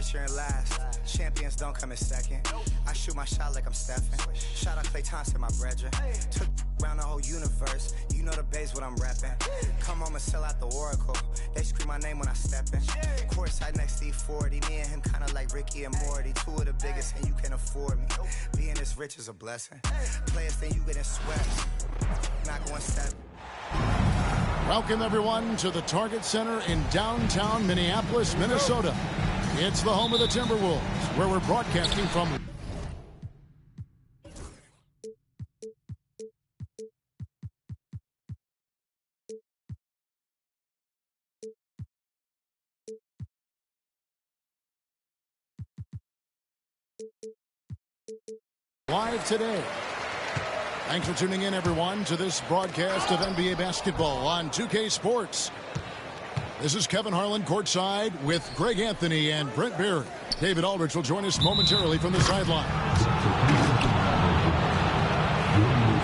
first, you're in last. Champions don't come in second. I shoot my shot like I'm Stephen. Shout out Klay Thompson, my brethren. Took around the whole universe. You know the base what I'm reppin'. Come home and sell out the Oracle. They scream my name when I step in. Courtside next to E40. Me and him kinda like Ricky and Morty. Two of the biggest and you can afford me. Being this rich is a blessing. Players think you getting swept. Not going step. Welcome, everyone, to the Target Center in downtown Minneapolis, Minnesota. It's the home of the Timberwolves, where we're broadcasting from. Live today. Thanks for tuning in, everyone, to this broadcast of NBA basketball on 2K Sports. This is Kevin Harlan courtside with Greg Anthony and Brent Barry. David Aldridge will join us momentarily from the sidelines.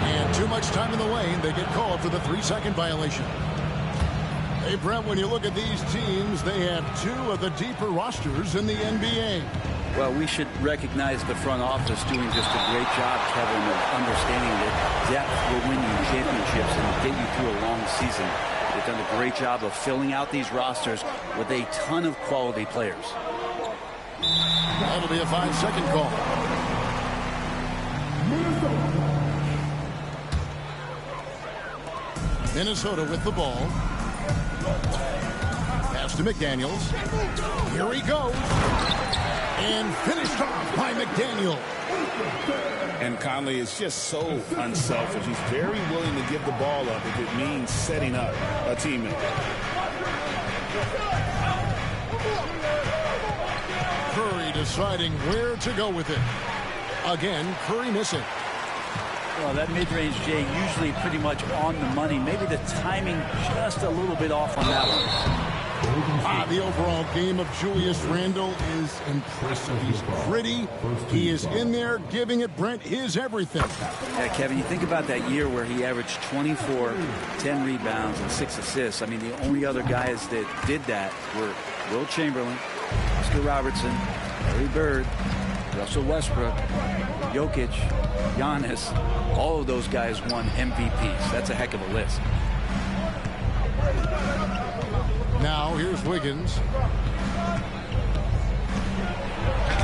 And too much time in the lane, they get called for the 3-second violation. Hey, Brent, when you look at these teams, they have two of the deeper rosters in the NBA. Well, we should recognize the front office doing just a great job, Kevin, of understanding that depth will win you championships and get you through a long season. They've done a great job of filling out these rosters with a ton of quality players. That'll be a 5-second call. Minnesota with the ball. Pass to McDaniels. Here he goes. And finished off by McDaniel. And Conley is just so unselfish. He's very willing to give the ball up if it means setting up a teammate. Curry deciding where to go with it. Again, Curry missing. Well, that mid-range, Jay, usually pretty much on the money. Maybe the timing just a little bit off on that one. The overall game of Julius Randle is impressive. He's gritty. He is in there giving it, Brent, his everything. Yeah, Kevin, you think about that year where he averaged 24, 10 rebounds, and 6 assists. I mean, the only other guys that did that were Will Chamberlain, Oscar Robertson, Larry Bird, Russell Westbrook, Jokic, Giannis. All of those guys won MVPs. That's a heck of a list. Now, here's Wiggins.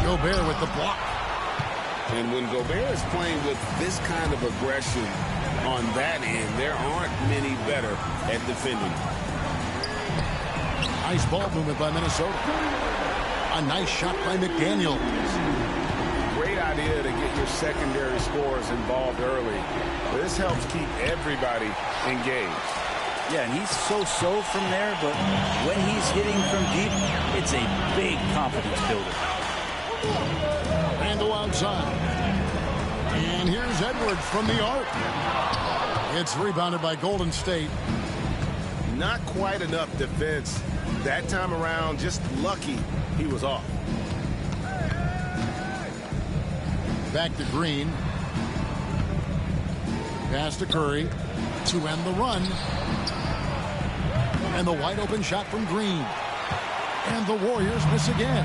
Gobert with the block. And when Gobert is playing with this kind of aggression on that end, there aren't many better at defending. Nice ball movement by Minnesota. A nice shot by McDaniels. Great idea to get your secondary scorers involved early. This helps keep everybody engaged. Yeah, and he's so-so from there, but when he's hitting from deep, it's a big confidence builder. Randle outside. And here's Edwards from the arc. It's rebounded by Golden State. Not quite enough defense that time around. Just lucky he was off. Back to Green. Pass to Curry to end the run. And the wide open shot from Green. And the Warriors miss again.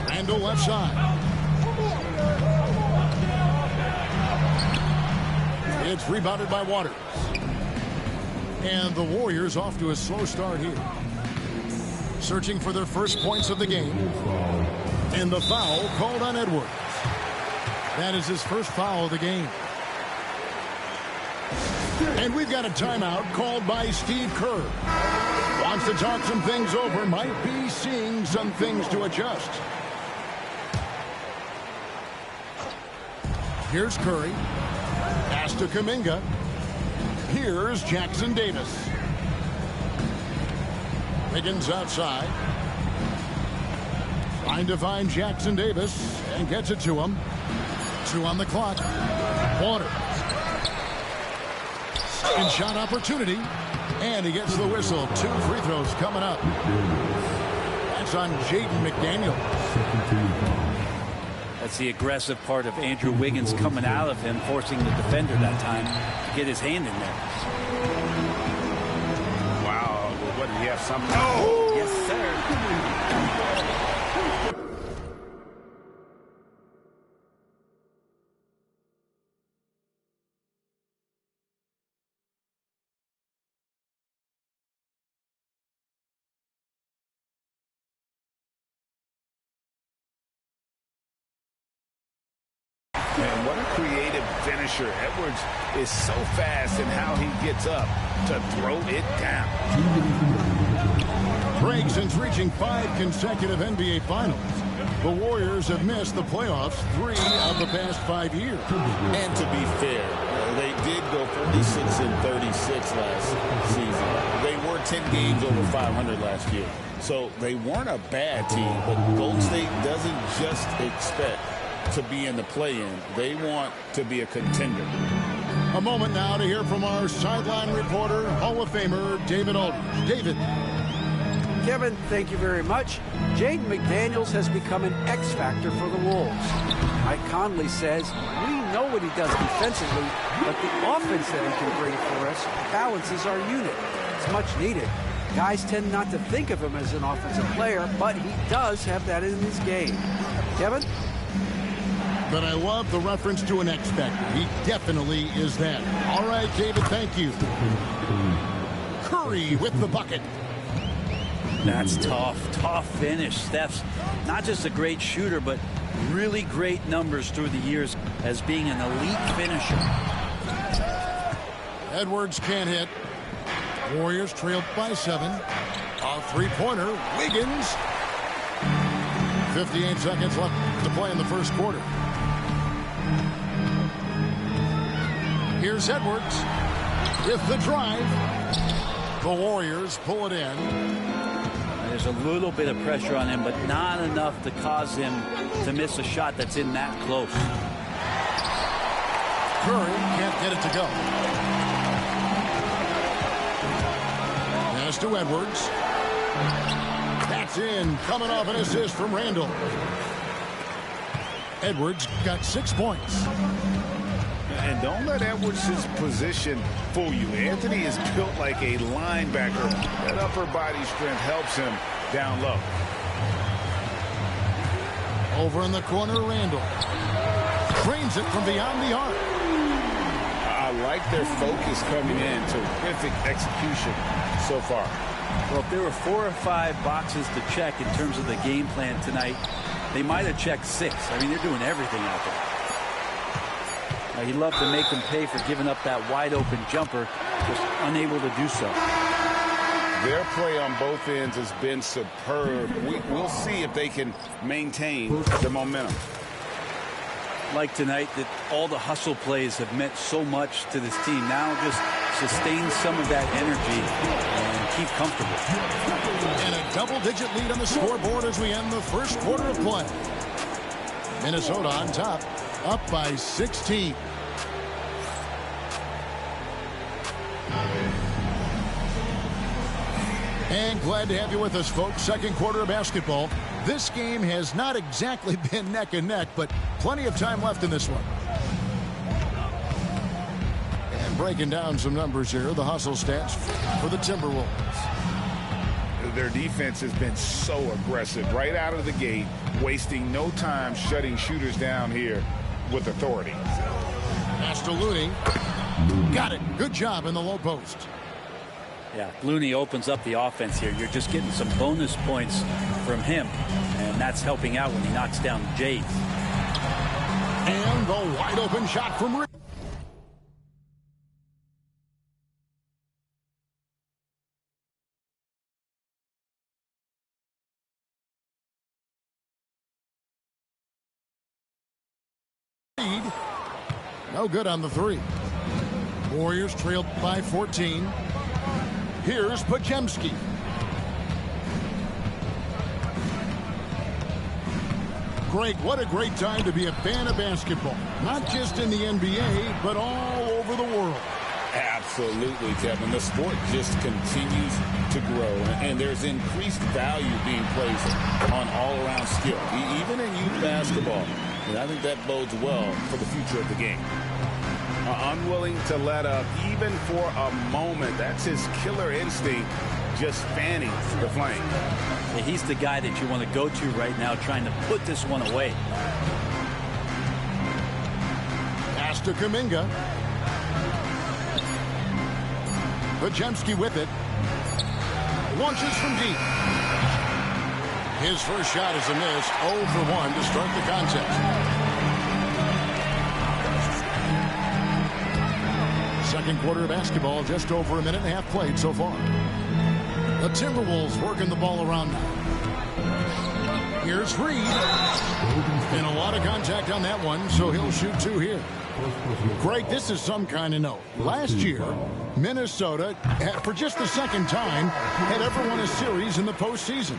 Randle left side. It's rebounded by Waters. And the Warriors off to a slow start here. Searching for their first points of the game. And the foul called on Edwards. That is his first foul of the game. And we've got a timeout called by Steve Kerr. Wants to talk some things over. Might be seeing some things to adjust. Here's Curry. Pass to Kuminga. Here's Jackson Davis. Wiggins outside. Trying to find Jackson Davis and gets it to him. 2 on the clock. Waters. Second shot opportunity. And he gets the whistle. 2 free throws coming up. That's on Jaden McDaniels. That's the aggressive part of Andrew Wiggins coming out of him, forcing the defender that time to get his hand in there. Wow, what We have something. Oh! Yes, sir. And what a creative finisher. Edwards is so fast in how he gets up to throw it down. Craig, since reaching 5 consecutive NBA Finals, the Warriors have missed the playoffs 3 of the past 5 years. And to be fair, they did go 46 and 36 last season. They were 10 games over 500 last year. So they weren't a bad team, but Golden State doesn't just expect to be in the play-in. They want to be a contender. A moment now to hear from our sideline reporter, Hall of Famer David Aldridge. David. Kevin, thank you very much. Jaden McDaniels has become an X factor for the Wolves. Mike Conley says, we know what he does defensively, but the offense that he can bring for us balances our unit. It's much needed. Guys tend not to think of him as an offensive player, but he does have that in his game. Kevin? But I love the reference to an X factor. He definitely is that. All right, David, thank you. Curry with the bucket. That's tough finish. Steph's not just a great shooter, but really great numbers through the years as being an elite finisher. Edwards can't hit. Warriors trailed by 7. A three-pointer. Wiggins. 58 seconds left to play in the first quarter. Here's Edwards with the drive. The Warriors pull it in. There's a little bit of pressure on him, but not enough to cause him to miss a shot that's in that close. Curry can't get it to go. Pass to Edwards. That's in. Coming off an assist from Randall. Edwards got 6 points. And don't let Edwards' position fool you. Anthony is built like a linebacker. That upper body strength helps him down low. Over in the corner, Randall. Trains it from beyond the arc. I like their focus coming in. Terrific execution so far. Well, if there were 4 or 5 boxes to check in terms of the game plan tonight, they might have checked 6. I mean, they're doing everything out there. He'd love to make them pay for giving up that wide-open jumper, just unable to do so. Their play on both ends has been superb. We'll see if they can maintain the momentum. Like tonight, that all the hustle plays have meant so much to this team. Now just sustain some of that energy and keep comfortable. And a double-digit lead on the scoreboard as we end the first quarter of play. Minnesota on top, up by 16. And glad to have you with us, folks. Second quarter of basketball. This game has not exactly been neck and neck, but plenty of time left in this one. And breaking down some numbers here, the hustle stats for the Timberwolves. Their defense has been so aggressive right out of the gate, wasting no time shutting shooters down here with authority. Pass to Looney. Got it. Good job in the low post. Yeah, Looney opens up the offense here. You're just getting some bonus points from him, and that's helping out when he knocks down Jays. And the wide open shot from Rick. No good on the 3. Warriors trailed by 14. Here's Podziemski. Greg, what a great time to be a fan of basketball. Not just in the NBA, but all over the world. Absolutely, Kevin. The sport just continues to grow, and there's increased value being placed on all-around skill, even in youth basketball. And I think that bodes well for the future of the game. Unwilling to let up even for a moment. That's his killer instinct. just fanning the flame. Yeah, he's the guy that you want to go to right now, trying to put this one away. Pass to Kuminga. Podziemski with it. Launches from deep. His first shot is a miss. 0 for 1 to start the contest. Second quarter of basketball, just over a minute and a half played so far. The Timberwolves working the ball around now. Here's Reed. And a lot of contact on that one, so he'll shoot 2 here. Greg, this is some kind of note. Last year, Minnesota, for just the second time, had ever won a series in the postseason.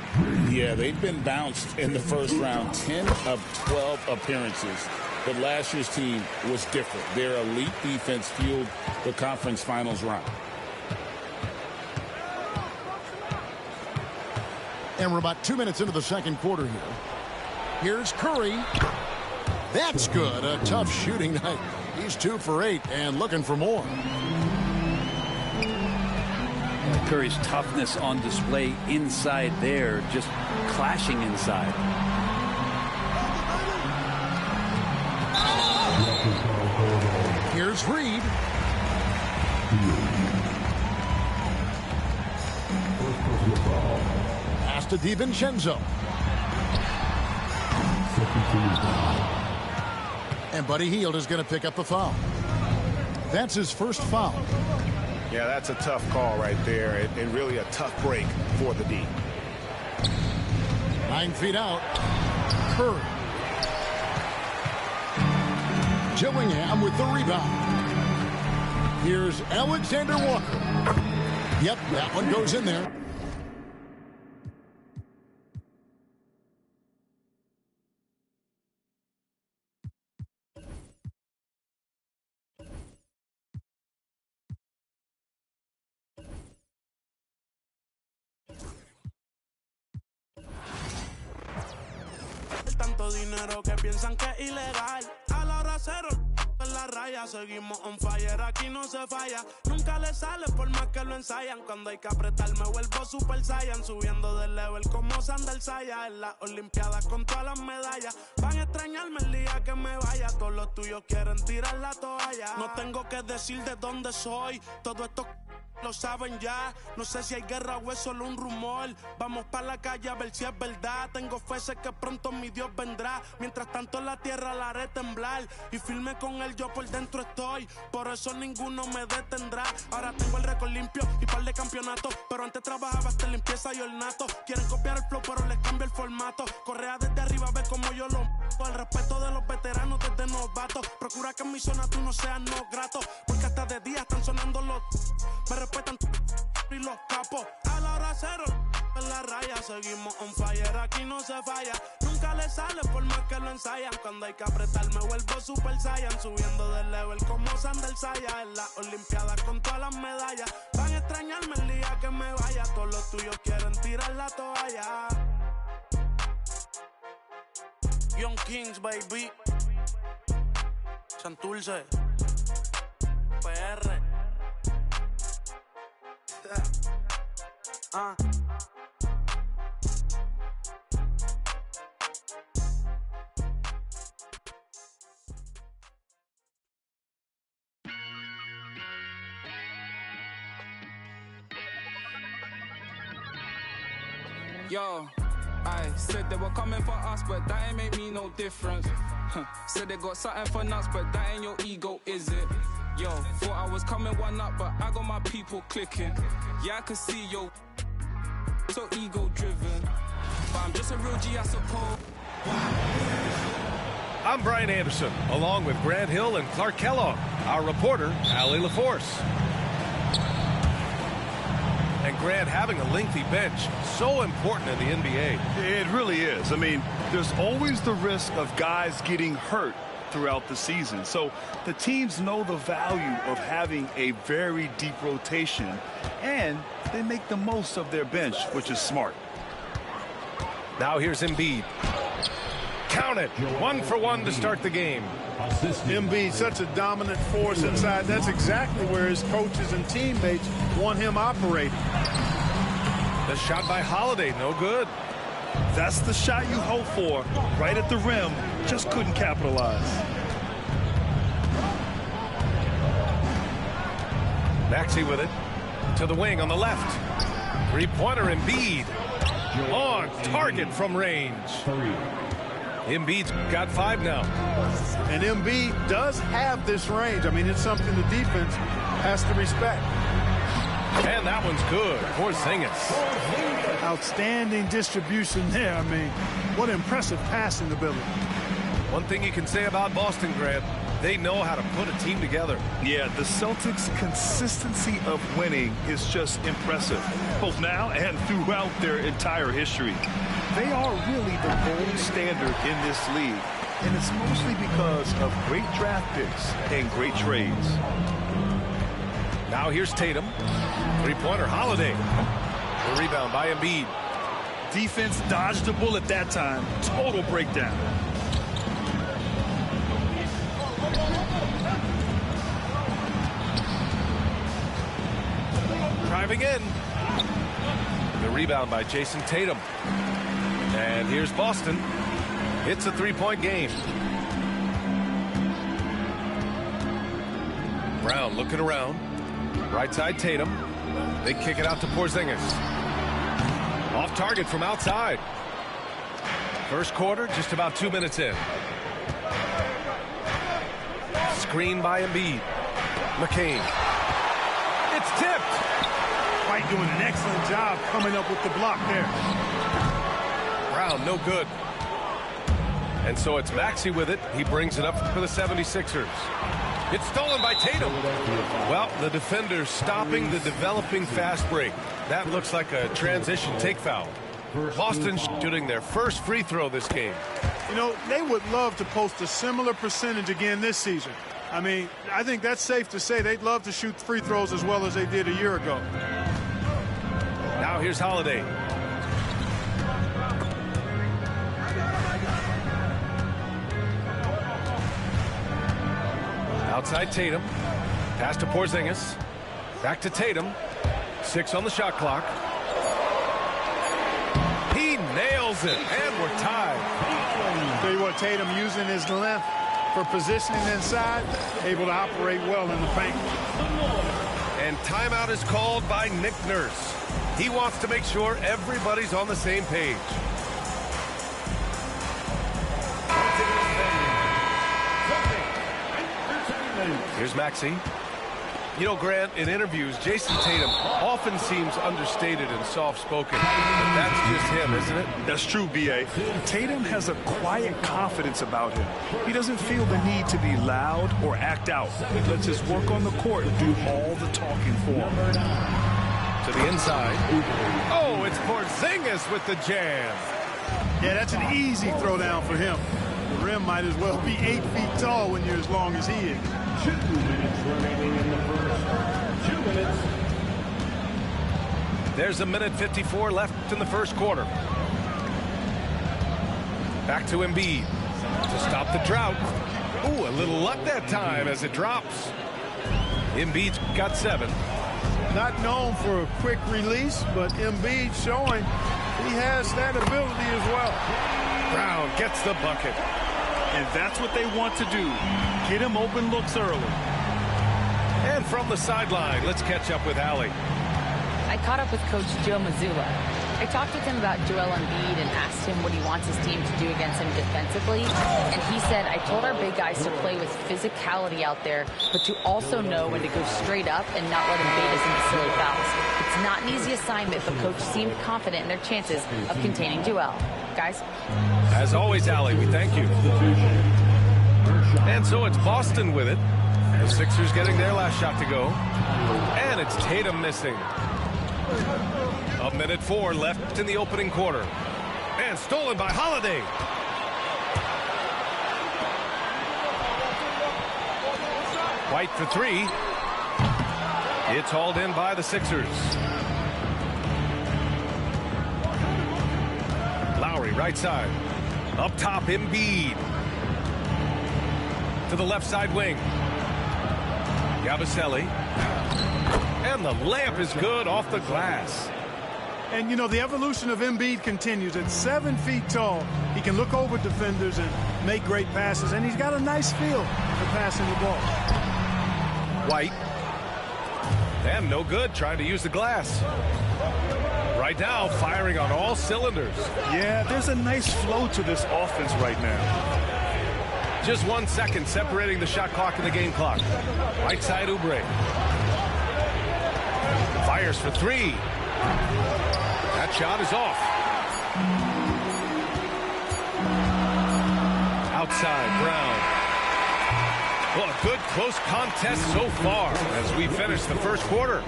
Yeah, they've been bounced in the first round, 10 of 12 appearances. But last year's team was different. Their elite defense fueled the conference finals run. And we're about 2 minutes into the second quarter here. Here's Curry. That's good. A tough shooting night. He's 2 for 8 and looking for more. Curry's toughness on display inside there, just clashing inside. Here's Reed. Pass to DiVincenzo. And Buddy Hield is going to pick up the foul. That's his first foul. Yeah, that's a tough call right there, and really a tough break for the D. 9 feet out. Curry. Dillingham with the rebound. Here's Alexander Walker. Yep, that one goes in there. Tanto dinero que piensan que es ilegal. A la hora cero en la raya, seguimos on fire, aquí no se falla. Nunca le sale por más que lo ensayan. Cuando hay que apretar me vuelvo super saiyan. Subiendo de level como Sandal Saya. En las olimpiadas con todas las medallas. Van a extrañarme el día que me vaya. Todos los tuyos quieren tirar la toalla. No tengo que decir de dónde soy. Todo esto lo saben ya, no sé si hay guerra o es solo un rumor. Vamos pa' la calle a ver si es verdad. Tengo fe, sé que pronto mi Dios vendrá. Mientras tanto la tierra la haré temblar. Y firme con él yo por dentro estoy. Por eso ninguno me detendrá. Ahora tengo el récord limpio y par de campeonatos. Pero antes trabajaba hasta limpieza y ornato. Quieren copiar el flow pero les cambio el formato. Correa desde arriba, ve como yo lo el respeto de los veteranos desde novatos. Procura que en mi zona tú no seas no grato. Porque hasta de día están sonando los... Me respetan y los capos. A la hora cero en la raya. Seguimos on fire, aquí no se falla. Nunca le sale por más que lo ensayan. Cuando hay que apretar me vuelvo super saiyan. Subiendo de level como Sandal Saya. En las olimpiadas con todas las medallas. Van a extrañarme el día que me vaya. Todos los tuyos quieren tirar la toalla. Young Kings, baby. Santurce. PR. Yo, I said they were coming for us, but that ain't make me no difference. Said they got something for nuts, but that ain't your ego, is it? Yo, thought I was coming one up, but I got my people clicking. Yeah, I can see yo, so ego driven. But I'm just a real G, I suppose. I'm Brian Anderson, along with Grant Hill and Clark Kellogg. Our reporter, Allie LaForce. And Grant, having a lengthy bench, so important in the NBA. It really is. I mean, there's always the risk of guys getting hurt throughout the season. So the teams know the value of having a very deep rotation, and they make the most of their bench, which is smart. Now here's Embiid. Count it. 1 for 1 to start the game. Embiid, such a dominant force inside. That's exactly where his coaches and teammates want him operating. The shot by Holiday, no good. That's the shot you hope for. Right at the rim, just couldn't capitalize. Maxey with it. To the wing on the left. Three-pointer Embiid. On target from range. Embiid's got 5 now. And Embiid does have this range. I mean, it's something the defense has to respect. And that one's good. Porzingis. Outstanding distribution there. I mean, what impressive passing ability. One thing you can say about Boston, Grant, they know how to put a team together. Yeah, the Celtics' consistency of winning is just impressive, both now and throughout their entire history. They are really the gold standard in this league, and it's mostly because of great draft picks and great trades. Now here's Tatum. Three-pointer, Holiday. The rebound by Embiid. Defense dodged the bullet that time. Total breakdown. Driving in. The rebound by Jason Tatum. And here's Boston. It's a 3-point game. Brown looking around. Right side Tatum. They kick it out to Porzingis. Off target from outside. First quarter, just about 2 minutes in. Screen by Embiid. McCain. It's tipped. White doing an excellent job coming up with the block there. Brown, no good. And so it's Maxey with it. He brings it up for the 76ers. It's stolen by Tatum. Well, the defender's stopping the developing fast break. That looks like a transition take foul. Boston shooting their first free throw this game. You know, they would love to post a similar percentage again this season. I mean, I think that's safe to say they'd love to shoot free throws as well as they did a year ago. Now here's Holiday. Outside Tatum. Pass to Porzingis. Back to Tatum. 6 on the shot clock. He nails it, and we're tied. Tell you what, Tatum using his length for positioning inside, able to operate well in the paint. And timeout is called by Nick Nurse. He wants to make sure everybody's on the same page. Here's Maxey. You know, Grant, in interviews, Jason Tatum often seems understated and soft-spoken. But that's just him, isn't it? That's true, B.A. Tatum has a quiet confidence about him. He doesn't feel the need to be loud or act out. He lets his work on the court do all the talking for him. To the inside. Oh, it's Porzingis with the jam. Yeah, that's an easy throw down for him. The rim might as well be 8 feet tall when you're as long as he is. 2 minutes remaining in the first. 2 minutes. There's 1:54 left in the first quarter. Back to Embiid to stop the drought. Ooh, a little luck that time as it drops. Embiid's got 7. Not known for a quick release, but Embiid showing he has that ability as well. Brown gets the bucket. And that's what they want to do. Get him open looks early. And from the sideline, let's catch up with Allie. I caught up with Coach Joe Mazzulla. I talked with him about Joel Embiid and asked him what he wants his team to do against him defensively. And he said, I told our big guys to play with physicality out there, but to also know when to go straight up and not let him bait us into silly fouls. It's not an easy assignment, but Coach seemed confident in their chances of containing Joel. Guys? As always, Allie, we thank you. And so it's Boston with it. The Sixers getting their last shot to go. And it's Tatum missing. 1:04 left in the opening quarter. And stolen by Holiday. White for 3. It's hauled in by the Sixers. Lowry right side. Up top, Embiid. To the left side wing. Yabusele. And the layup is good off the glass. And, you know, the evolution of Embiid continues. At 7 feet tall, he can look over defenders and make great passes, and he's got a nice feel for passing the ball. White. And no good, trying to use the glass. Right now, firing on all cylinders. Yeah, there's a nice flow to this offense right now. Just 1 second separating the shot clock and the game clock. Right side, Oubre. Fires for 3. That shot is off. Outside, Brown. Well, a good close contest so far as we finish the first quarter.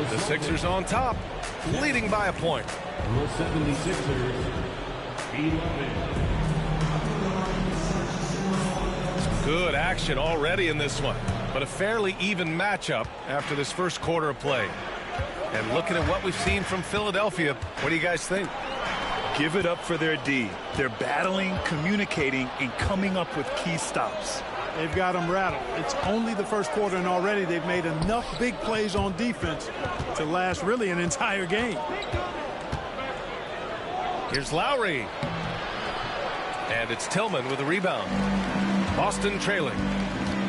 The Sixers on top, leading by a point. The 76ers, 11. Good action already in this one, but a fairly even matchup after this first quarter of play. And looking at what we've seen from Philadelphia, what do you guys think? Give it up for their D. They're battling, communicating, and coming up with key stops. They've got them rattled. It's only the first quarter, and already they've made enough big plays on defense to last really an entire game. Here's Lowry. And it's Tillman with a rebound. Boston trailing.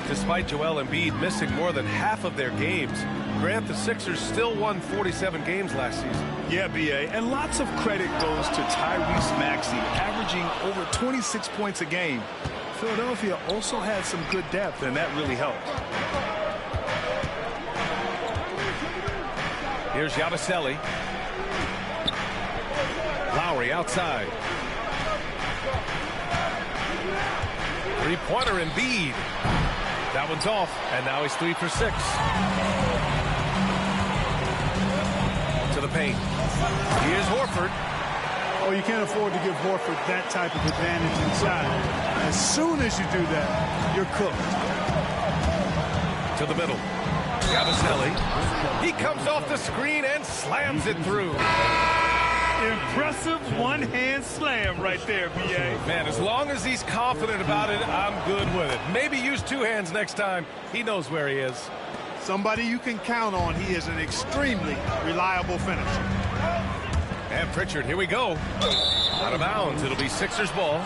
Despite Joel Embiid missing more than half of their games, Grant, the Sixers still won 47 games last season. Yeah, B.A., and lots of credit goes to Tyrese Maxey, averaging over 26 points a game. Philadelphia also had some good depth, and that really helped. Here's Yabusele. Lowry outside. Three-pointer Embiid. That one's off, and now he's 3 for 6. To the paint. Here's Horford. Oh, you can't afford to give Horford that type of advantage inside. As soon as you do that, you're cooked. To the middle. Yabusele. He comes off the screen and slams it through. Impressive one-hand slam right there, B.A. Man, as long as he's confident about it, I'm good with it. Maybe use 2 hands next time. He knows where he is. Somebody you can count on. He is an extremely reliable finisher. And Pritchard, here we go. Out of bounds. It'll be Sixers ball.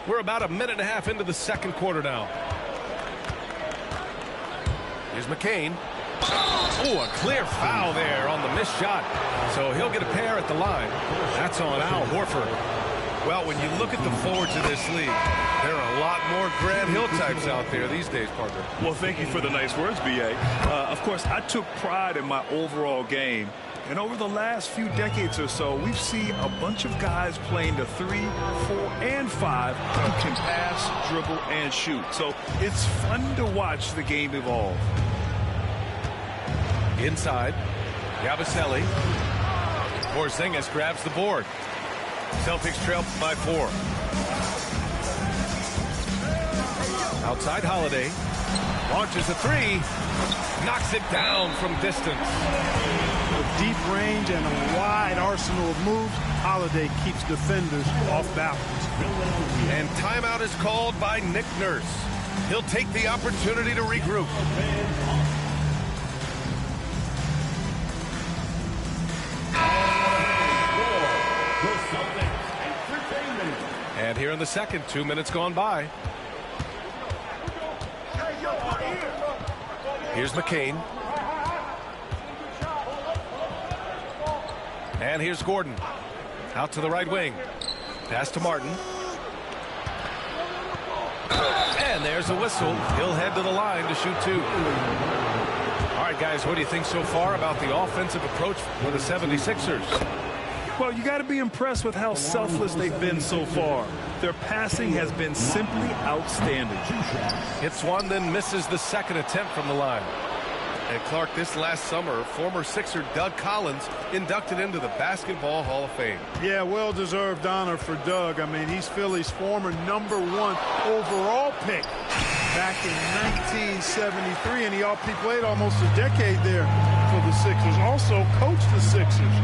We're about a minute and a half into the second quarter now. Here's McCain. Oh, a clear foul there on the missed shot. So he'll get a pair at the line. That's on Al Horford. Well, when you look at the forwards of this league, there are a lot more Grant Hill types out there these days, Parker. Well, thank you for the nice words, B.A. Of course, I took pride in my overall game. And over the last few decades or so, we've seen a bunch of guys playing the 3, 4, and 5 who can pass, dribble, and shoot. So it's fun to watch the game evolve. Inside, Yabusele. Porzingis grabs the board. Celtics trail by 4. Outside Holiday. Launches a 3. Knocks it down from distance. With deep range and a wide arsenal of moves, Holiday keeps defenders off balance. And timeout is called by Nick Nurse. He'll take the opportunity to regroup. And here in the second, 2 minutes gone by. Here's McCain. And here's Gordon. Out to the right wing. Pass to Martin. And there's a whistle. He'll head to the line to shoot 2. All right, guys, what do you think so far about the offensive approach for the 76ers? Well, you got to be impressed with how selfless they've been so far. Their passing has been simply outstanding. Hits one, then misses the second attempt from the line. And Clark, this last summer, former Sixer Doug Collins inducted into the Basketball Hall of Fame. Yeah, well-deserved honor for Doug. I mean, he's Philly's former #1 overall pick back in 1973, and he played almost a decade there for the Sixers. Also coached the Sixers,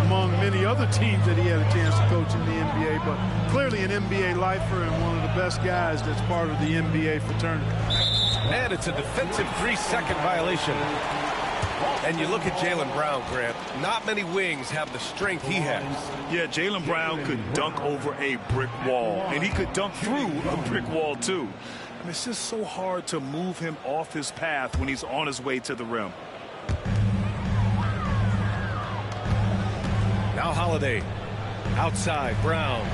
among many other teams that he had a chance to coach in the NBA, but clearly an NBA lifer and one of the best guys that's part of the NBA fraternity. And it's a defensive 3-second violation. And you look at Jaylen Brown, Grant. Not many wings have the strength he has. Yeah, Jaylen Brown could dunk over a brick wall. And he could dunk through a brick wall, too. I mean, it's just so hard to move him off his path when he's on his way to the rim. Now Holiday. Outside, Brown.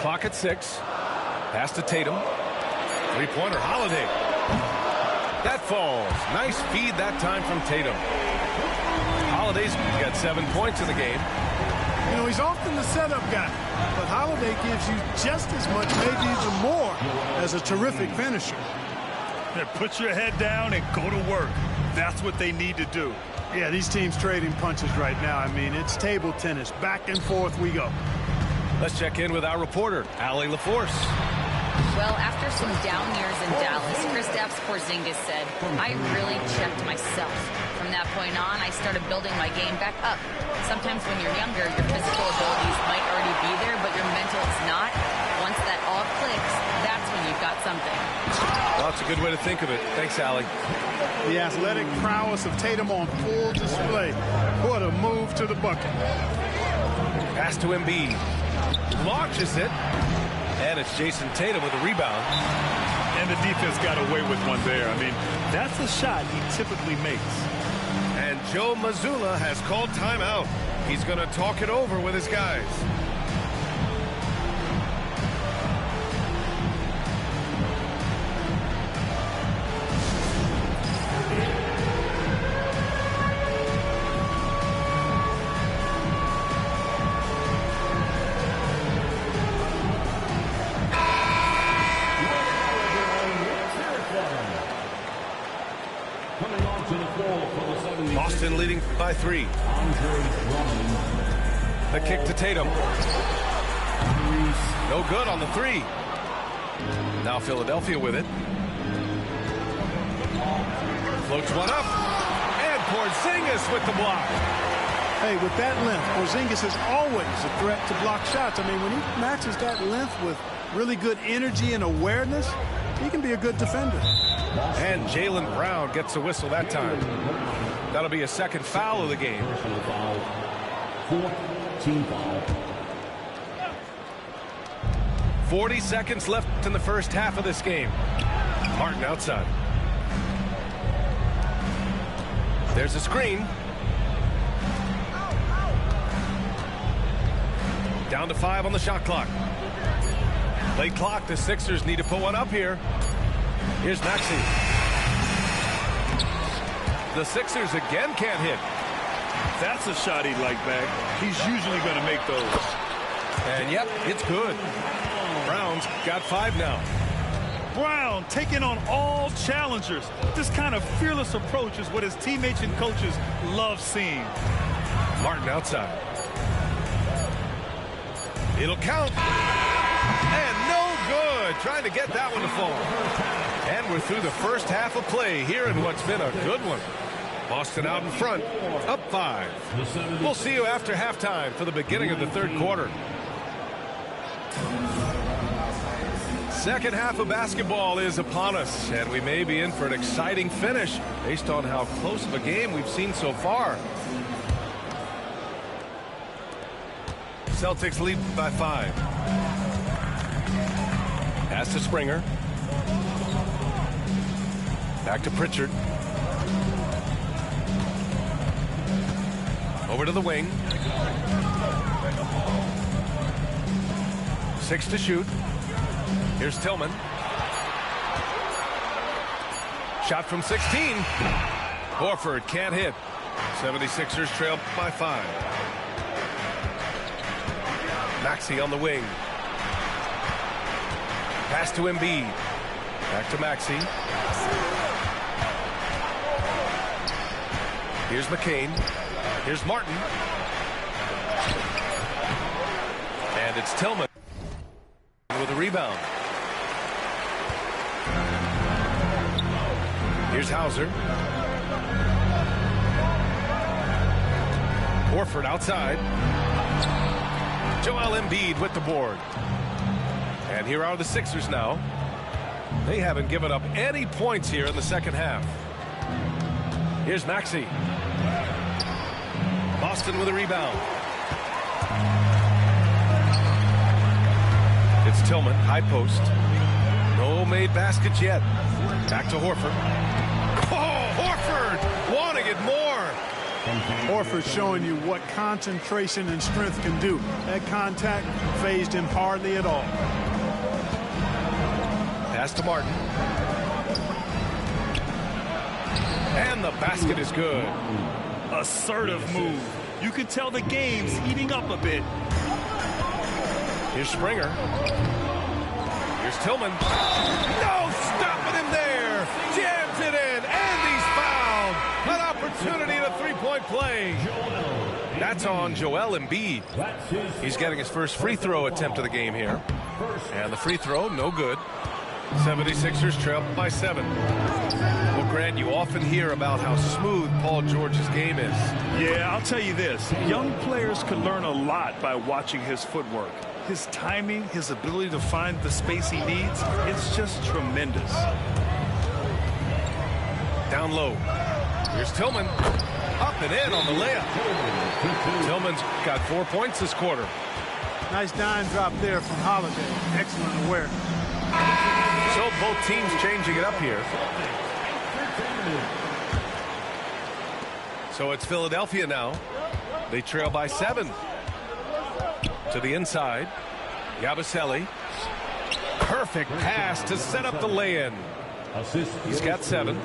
Clock at 6. Pass to Tatum. Three-pointer, Holiday. That falls. Nice feed that time from Tatum. Holiday's got 7 points in the game. You know, he's often the setup guy, but Holiday gives you just as much, maybe even more, as a terrific finisher. Put your head down and go to work. That's what they need to do. Yeah, these teams trading punches right now. I mean, it's table tennis. Back and forth we go. Let's check in with our reporter, Allie LaForce. Well, after some down years in Dallas, Kristaps Porzingis said, I really checked myself. From that point on, I started building my game back up. Sometimes when you're younger, your physical abilities might already be there, but your mental is not. Once that all clicks, that's when you've got something. Well, that's a good way to think of it. Thanks, Allie. The athletic prowess of Tatum on full display. What a move to the bucket. Pass to Embiid. Launches it. And it's Jason Tatum with a rebound. And the defense got away with one there. I mean, that's a shot he typically makes. And Joe Mazzulla has called timeout. He's going to talk it over with his guys. Boston leading by 3. The kick to Tatum. No good on the 3. Now Philadelphia with it. Floats one up. And Porzingis with the block. Hey, with that length, Porzingis is always a threat to block shots. I mean, when he matches that length with really good energy and awareness, he can be a good defender. And Jaylen Brown gets a whistle that time. That'll be a second foul of the game. Team foul. 40 seconds left in the first half of this game. Martin outside. There's a screen. Down to 5 on the shot clock. Late clock. The Sixers need to put one up here. Here's Maxey. The Sixers again can't hit. That's a shot he'd like back. He's usually going to make those. And yep, it's good. Brown's got 5 now. Brown taking on all challengers. This kind of fearless approach is what his teammates and coaches love seeing. Martin outside. It'll count. And no good. Trying to get that one to fall. And we're through the first half of play here in what's been a good one. Boston out in front, up 5. We'll see you after halftime for the beginning of the third quarter. Second half of basketball is upon us, and we may be in for an exciting finish based on how close of a game we've seen so far. Celtics lead by 5. Pass to Springer. Back to Pritchard. Over to the wing. 6 to shoot. Here's Tillman. Shot from 16. Horford can't hit. 76ers trail by 5. Maxey on the wing. Pass to Embiid. Back to Maxey. Here's McCain. Here's Martin. And it's Tillman with a rebound. Here's Hauser. Horford outside. Joel Embiid with the board. And here are the Sixers now. They haven't given up any points here in the second half. Here's Maxey. Boston with a rebound. It's Tillman, high post. No made baskets yet. Back to Horford. Oh, Horford wanting it more. Horford showing you what concentration and strength can do. That contact phased him hardly at all. Pass to Martin. And the basket is good. Assertive move. You can tell the game's heating up a bit. Here's Springer. Here's Tillman. No stopping him there. Jams it in. And he's fouled. An opportunity at a three-point play. That's on Joel Embiid. He's getting his first free throw attempt of the game here. And the free throw, no good. 76ers trail by 7. Well, Grant, you often hear about how smooth Paul George's game is. Yeah, I'll tell you this. Young players can learn a lot by watching his footwork. His timing, his ability to find the space he needs, it's just tremendous. Down low. Here's Tillman. Up and in on the layup. Tillman's got 4 points this quarter. Nice dime drop there from Holiday. Excellent awareness. So both teams changing it up here. So it's Philadelphia now. They trail by 7. To the inside. Yabusele. Perfect pass to set up the lay-in. He's got 7.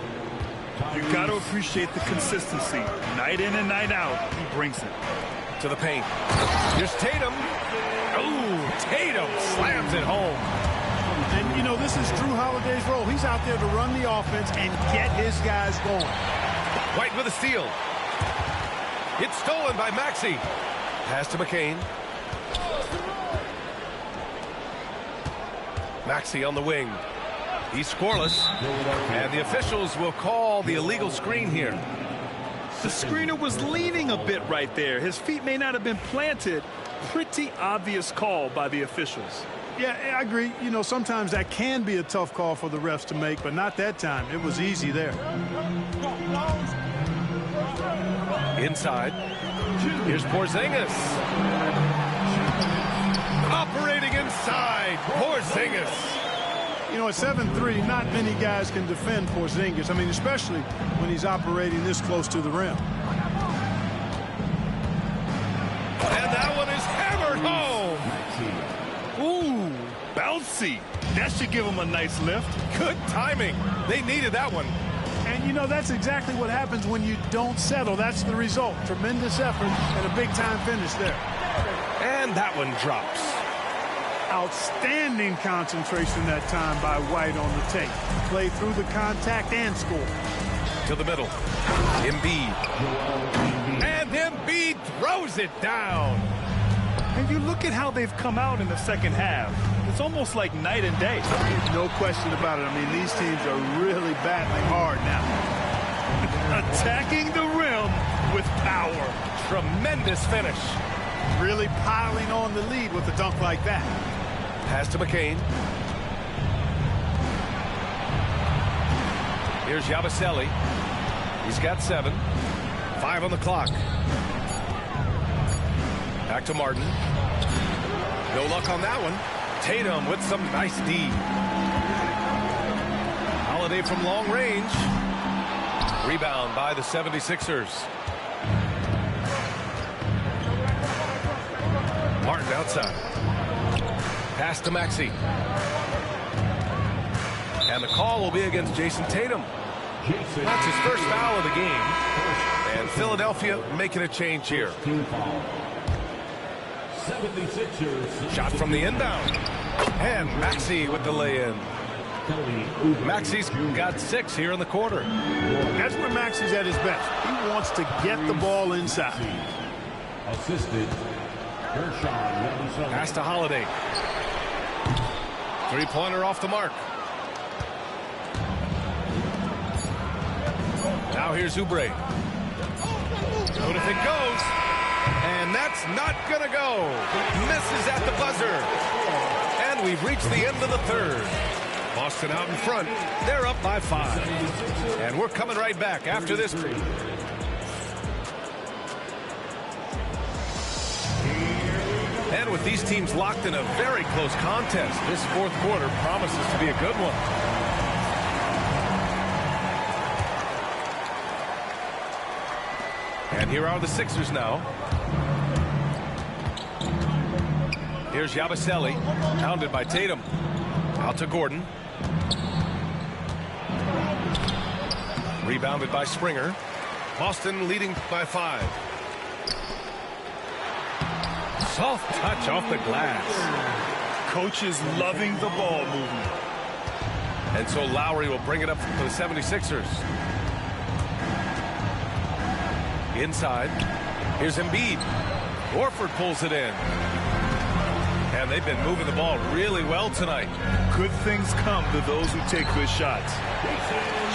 You've got to appreciate the consistency. Night in and night out, he brings it. To the paint. Here's Tatum. Ooh, Tatum slams it home. And, you know, this is Drew Holiday's role. He's out there to run the offense and get his guys going. White with a steal. It's stolen by Maxey. Pass to McCain. Maxey on the wing. He's scoreless. And the officials will call the illegal screen here. The screener was leaning a bit right there. His feet may not have been planted. Pretty obvious call by the officials. Yeah, I agree. You know, sometimes that can be a tough call for the refs to make, but not that time. It was easy there. Inside. Here's Porzingis. Operating inside. Porzingis. You know, at 7'3", not many guys can defend Porzingis. I mean, especially when he's operating this close to the rim. And that one is hammered home. Ooh, bouncy. That should give him a nice lift. Good timing. They needed that one. And, you know, that's exactly what happens when you don't settle. That's the result. Tremendous effort and a big-time finish there. And that one drops. Outstanding concentration that time by White on the tape. Play through the contact and score. To the middle. Embiid. And Embiid throws it down. And you look at how they've come out in the second half. It's almost like night and day. No question about it. I mean, these teams are really battling hard now. Attacking the rim with power. Tremendous finish. Really piling on the lead with a dunk like that. Pass to McCain. Here's Yabusele. He's got 7. 5 on the clock. Back to Martin. No luck on that one. Tatum with some nice D. Holiday from long range. Rebound by the 76ers. Martin outside. Pass to Maxey. And the call will be against Jason Tatum. That's his first foul of the game. And Philadelphia making a change here. 76ers. Shot from the inbound. And Maxey with the lay-in. Maxey's got 6 here in the quarter. That's where Maxey's at his best. He wants to get the ball inside. Assisted. Pass to Holiday. 3-pointer off the mark. Now here's Oubre. What if it goes? And that's not going to go. Misses at the buzzer. And we've reached the end of the third. Boston out in front. They're up by 5. And we're coming right back after this. And with these teams locked in a very close contest, this fourth quarter promises to be a good one. And here are the Sixers now. Here's Yabusele, pounded by Tatum. Out to Gordon. Rebounded by Springer. Boston leading by 5. Soft touch off the glass. Coach is loving the ball movement. And so Lowry will bring it up for the 76ers. Inside. Here's Embiid. Horford pulls it in. And they've been moving the ball really well tonight. Good things come to those who take good shots.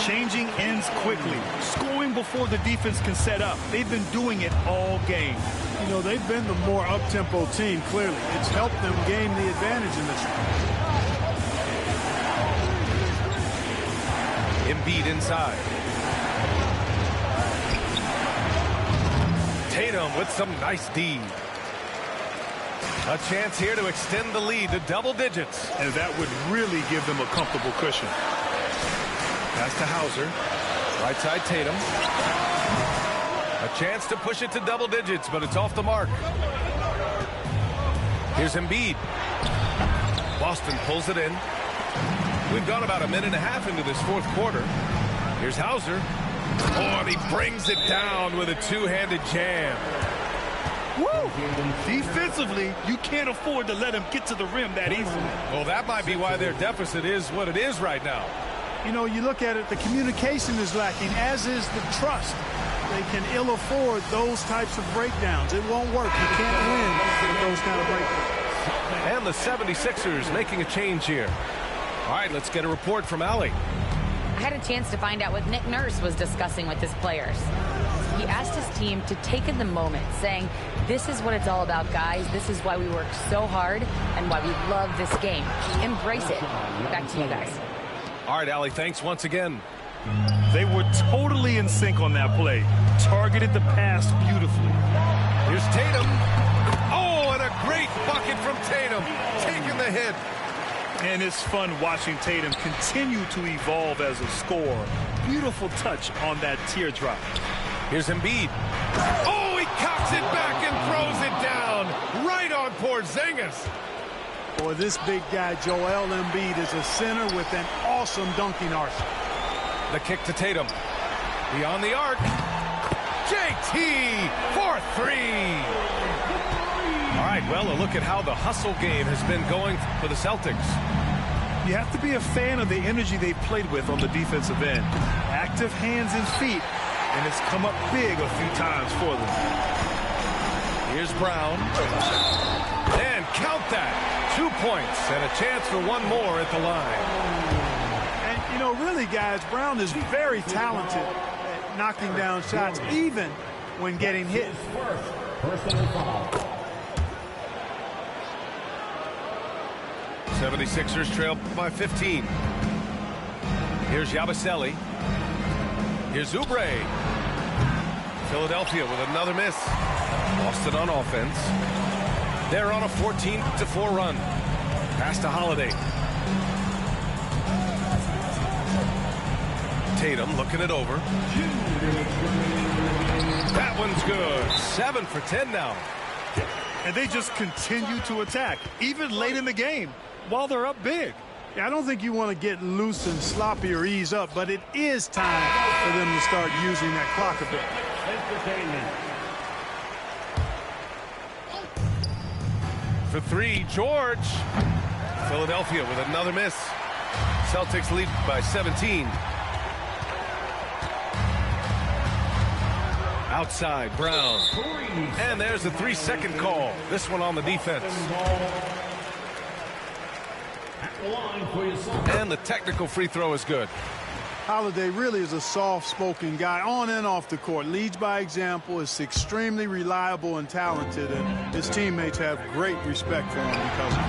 Changing ends quickly. Scoring before the defense can set up. They've been doing it all game. You know, they've been the more up-tempo team, clearly. It's helped them gain the advantage in this one. Embiid inside. Tatum with some nice D. A chance here to extend the lead to double digits. And that would really give them a comfortable cushion. Pass to Hauser. Right side Tatum. A chance to push it to double digits, but it's off the mark. Here's Embiid. Boston pulls it in. We've gone about a minute and a half into this fourth quarter. Here's Hauser. Oh, and he brings it down with a two-handed jam. Woo! Defensively, you can't afford to let him get to the rim that easily. Well, that might be why their deficit is what it is right now. You know, you look at it, the communication is lacking, as is the trust. They can ill afford those types of breakdowns. It won't work. You can't win with those kind of breakdowns. And the 76ers making a change here. All right, let's get a report from Allie. I had a chance to find out what Nick Nurse was discussing with his players. He asked his team to take in the moment, saying, this is what it's all about, guys. This is why we work so hard and why we love this game. Embrace it. Back to you guys. All right, Allie, thanks once again. They were totally in sync on that play. Targeted the pass beautifully. Here's Tatum. Oh, and a great bucket from Tatum. Taking the hit. And it's fun watching Tatum continue to evolve as a scorer. Beautiful touch on that teardrop. Here's Embiid. Oh, he cocks it back and throws it down. Right on Porzingis. Boy, this big guy, Joel Embiid, is a center with an awesome dunking arsenal. The kick to Tatum. Beyond the arc. JT for 3. All right, well, a look at how the hustle game has been going for the Celtics. You have to be a fan of the energy they've played with on the defensive end. Active hands and feet, and it's come up big a few times for them. Here's Brown. And count that. 2 points and a chance for one more at the line. And, you know, really, guys, Brown is very talented at knocking down shots, even when getting hit. Personal foul. 76ers trail by 15. Here's Yabusele. Here's Oubre. Philadelphia with another miss. Boston on offense. They're on a 14-4 run. Pass to Holiday. Tatum looking it over. That one's good. 7 for 10 now. And they just continue to attack, even late in the game, while they're up big. Yeah, I don't think you want to get loose and sloppy or ease up, but it is time for them to start using that clock a bit. For 3, George. Philadelphia with another miss. Celtics lead by 17. Outside, Brown. And there's a 3-second call. This one on the defense. And the technical free throw is good. Holiday really is a soft-spoken guy on and off the court. Leads by example, is extremely reliable and talented, and his teammates have great respect for him because of it.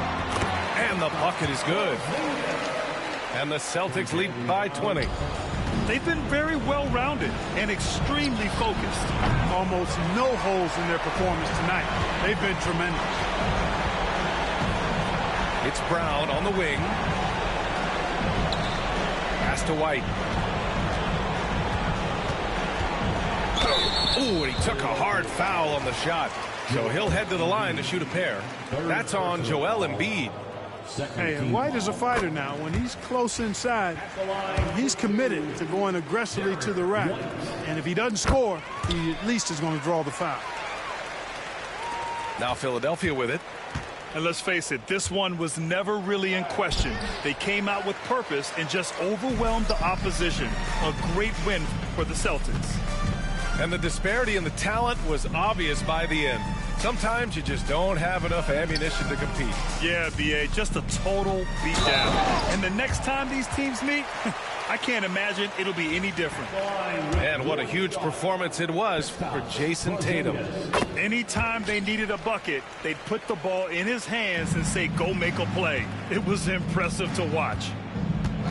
And the bucket is good. And the Celtics lead by 20. They've been very well-rounded and extremely focused. Almost no holes in their performance tonight. They've been tremendous. It's Brown on the wing. Pass to White. Ooh, and he took a hard foul on the shot. So he'll head to the line to shoot a pair. That's on Joel Embiid. Hey, and White is a fighter now. When he's close inside, he's committed to going aggressively to the rack. And if he doesn't score, he at least is going to draw the foul. Now Philadelphia with it. And let's face it, this one was never really in question. They came out with purpose and just overwhelmed the opposition. A great win for the Celtics. And the disparity in the talent was obvious by the end. Sometimes you just don't have enough ammunition to compete. Yeah, B.A., just a total beatdown. And the next time these teams meet, I can't imagine it'll be any different. And what a huge performance it was for Jason Tatum. Anytime they needed a bucket, they'd put the ball in his hands and say, go make a play. It was impressive to watch.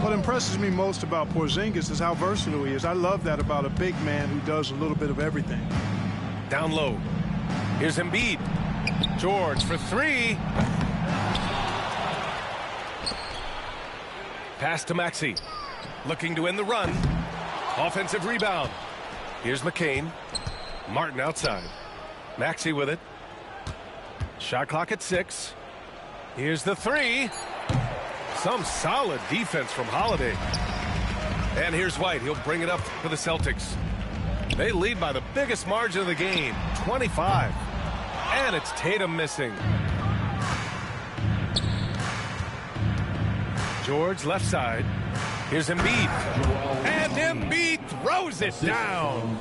What impresses me most about Porzingis is how versatile he is. I love that about a big man who does a little bit of everything. Down low. Here's Embiid. George for three. Pass to Maxey. Looking to end the run. Offensive rebound. Here's McCain. Martin outside. Maxey with it. Shot clock at 6. Here's the three. Some solid defense from Holiday. And here's White. He'll bring it up for the Celtics. They lead by the biggest margin of the game, 25. And it's Tatum missing. George left side. Here's Embiid. And Embiid throws it down.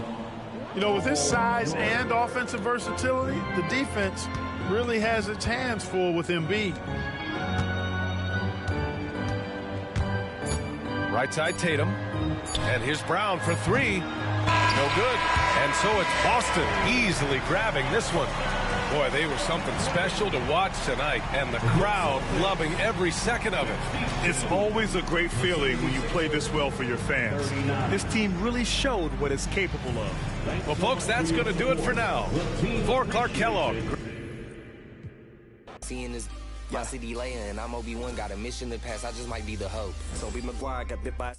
You know, with his size and offensive versatility, the defense really has its hands full with Embiid. Right side Tatum. And here's Brown for three. No good. And so it's Boston easily grabbing this one. Boy, they were something special to watch tonight, and the crowd loving every second of it. It's always a great feeling when you play this well for your fans. This team really showed what it's capable of. Well, folks, that's going to do it for now. For Clark Kellogg. Seeing this my city laying, and I'm OB1, got a mission to pass. I just might be the hope. So B. McGuire got bit by